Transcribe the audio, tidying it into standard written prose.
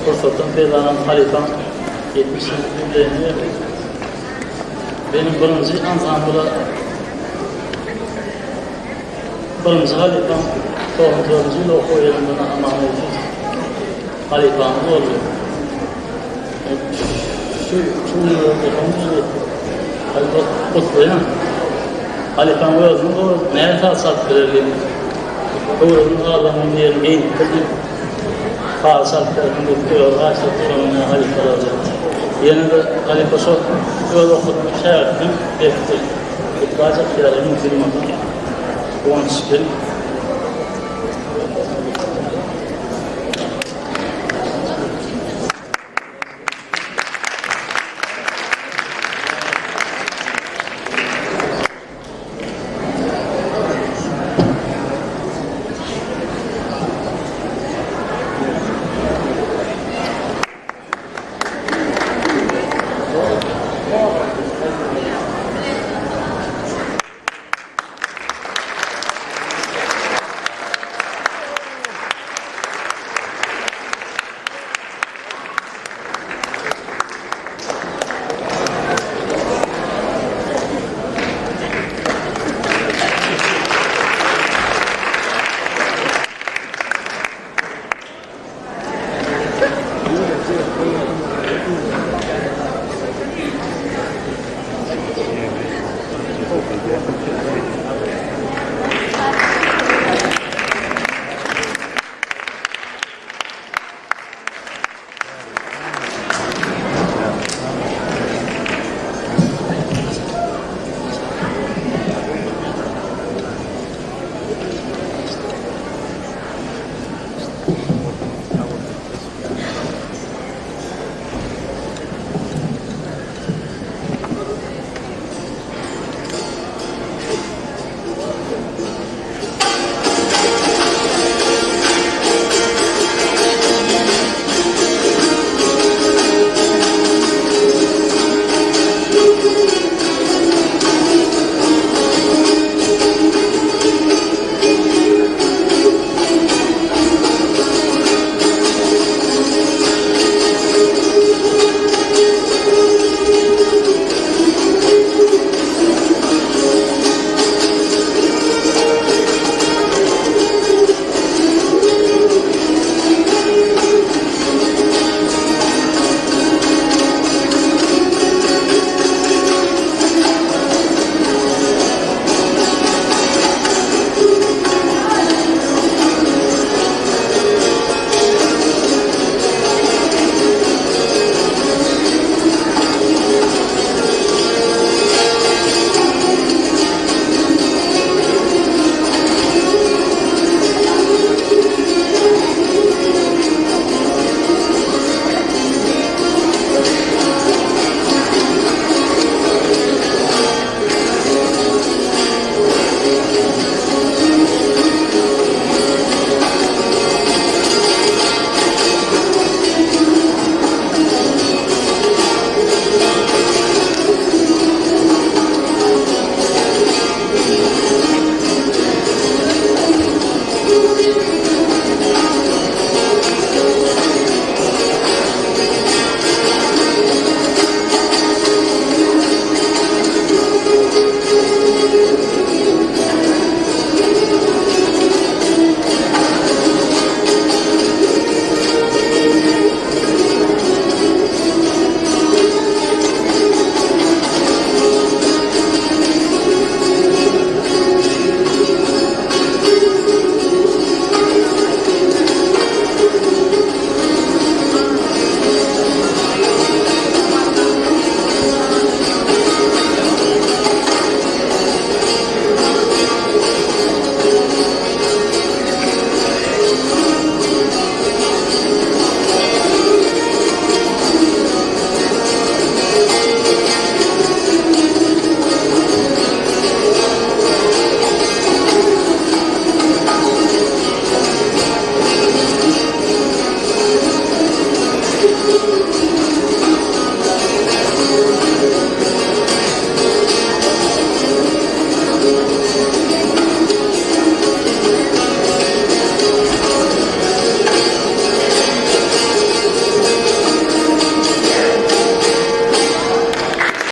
fırsatım Feyzan'ın halifam 70. yüzyılını benim birinci ansambla birinci halifam 9. yıl oku elinden amanetsiz halifamız oldu. Şu yılda halife kutlayan halifam özünü o neye tasat verirliğini doğrunun ağlamın yerini eğitirdi. Kağıtsal tarafında tutuyor, ağaçta sonuna halife alacak. Yine de halife çok öyle okudum, şey yaptım, bekledim. Kutlayacak yerlerini bilmem. Onun için